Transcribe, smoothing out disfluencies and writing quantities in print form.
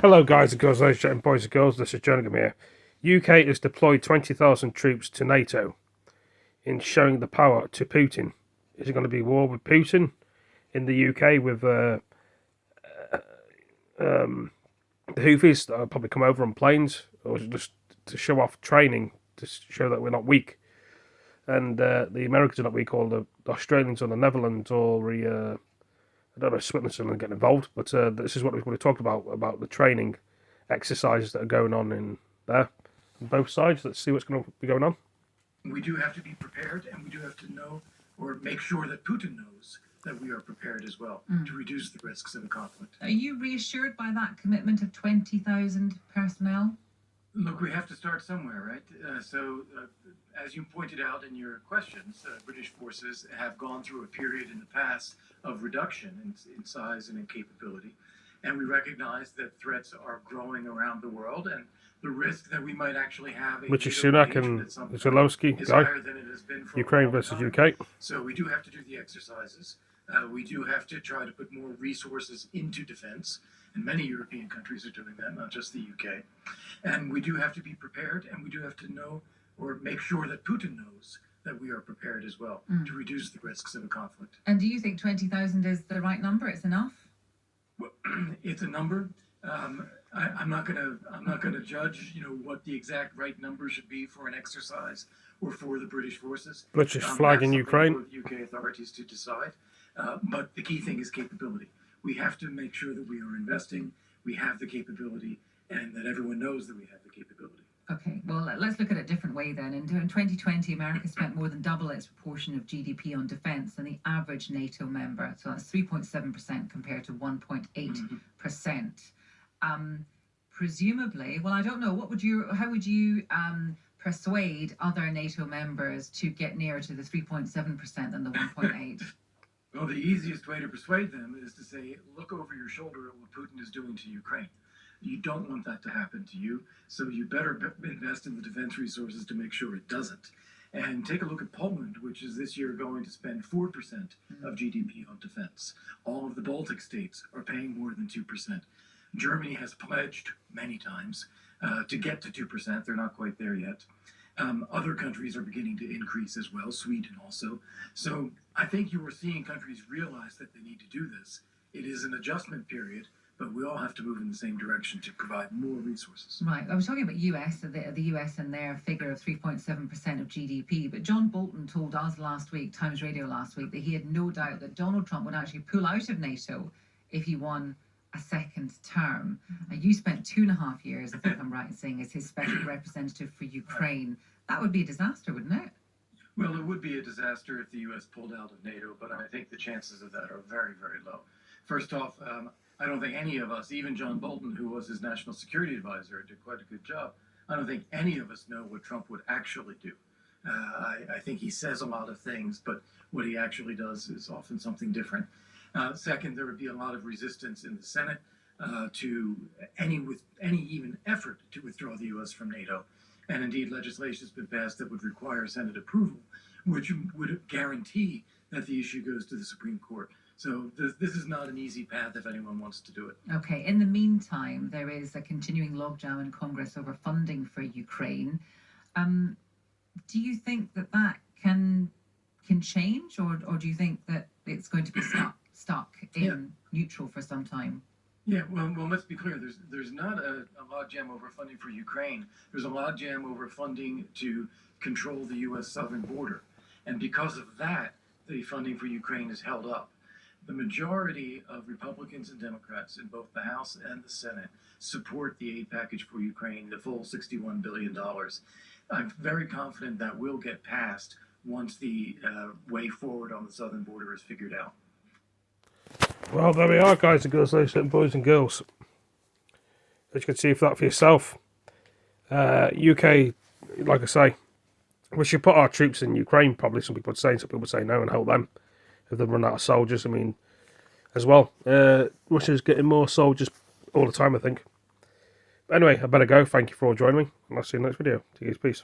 Hello guys and girls, ladies and boys and girls, this is Jerningham here. UK has deployed 20,000 troops to NATO in showing the power to Putin. Is it going to be war with Putin in the UK with the Houthis that will probably come over on planes, or is it just to show off training, to show that we're not weak? And the Americans are not weak, or the Australians or the Netherlands or the I don't know, Switzerland getting involved, but this is what we've talked about the training exercises that are going on in there on both sides. Let's see what's going to be going on. We do have to be prepared, and we do have to know or make sure that Putin knows that we are prepared as well to reduce the risks of a conflict. Are you reassured by that commitment of 20,000 personnel? Look, we have to start somewhere, right? As you pointed out in your questions, British forces have gone through a period in the past of reduction in size and in capability. And we recognize that threats are growing around the world, and the risk that we might actually have a Rishi Sunak and Zelenskyy is higher than it has been for Ukraine a long versus time. UK. So we do have to do the exercises. We do have to try to put more resources into defense. And many European countries are doing that, not just the UK. And we do have to be prepared, and we do have to know or make sure that Putin knows that we are prepared as well to reduce the risks of a conflict. And do you think 20,000 is the right number? It's enough? Well, it's a number. I'm not gonna judge, what the exact right number should be for an exercise or for the British forces. British flag in Ukraine. For the UK authorities to decide. But the key thing is capability. We have to make sure that we are investing, we have the capability, and that everyone knows that we have the capability. Okay, well, let's look at it a different way then. In 2020, America spent more than double its proportion of GDP on defence than the average NATO member. So that's 3.7% compared to 1.8%. Presumably, well, I don't know, how would you persuade other NATO members to get nearer to the 3.7% than the 1.8%? Well, the easiest way to persuade them is to say, look over your shoulder at what Putin is doing to Ukraine. You don't want that to happen to you, so you better invest in the defense resources to make sure it doesn't. And take a look at Poland, which is this year going to spend 4% of GDP on defense. All of the Baltic states are paying more than 2%. Germany has pledged many times to get to 2%. They're not quite there yet. Other countries are beginning to increase as well, Sweden also. So I think you are seeing countries realize that they need to do this. It is an adjustment period, but we all have to move in the same direction to provide more resources. Right. I was talking about US, the US and their figure of 3.7% of GDP. But John Bolton told us last week, Times Radio last week, that he had no doubt that Donald Trump would actually pull out of NATO if he won a second term. You spent 2.5 years, I think I'm right in saying, as his special representative for Ukraine. That would be a disaster, wouldn't it? Well, it would be a disaster if the U.S. pulled out of NATO, but I think the chances of that are very, very low. First off, I don't think any of us, even John Bolton, who was his national security advisor, did quite a good job. I don't think any of us know what Trump would actually do. I think he says a lot of things, but what he actually does is often something different. Second, there would be a lot of resistance in the Senate to any even effort to withdraw the U.S. from NATO. And indeed, legislation has been passed that would require Senate approval, which would guarantee that the issue goes to the Supreme Court. So this is not an easy path if anyone wants to do it. Okay. In the meantime, there is a continuing logjam in Congress over funding for Ukraine. Do you think that can change, or do you think that it's going to be stuck in neutral for some time? Yeah, well, let's be clear. There's not a logjam over funding for Ukraine. There's a logjam over funding to control the U.S. southern border. And because of that, the funding for Ukraine is held up. The majority of Republicans and Democrats in both the House and the Senate support the aid package for Ukraine, the full $61 billion. I'm very confident that will get passed once the way forward on the southern border is figured out. Well, there we are, guys and girls, ladies and boys and girls. As you can see for that for yourself. UK, like I say, we should put our troops in Ukraine, probably. Some people would say, some people would say no, and help them if they run out of soldiers. I mean, as well. Russia's getting more soldiers all the time, I think. But anyway, I better go. Thank you for all joining me, and I'll see you in the next video. Take it easy, peace.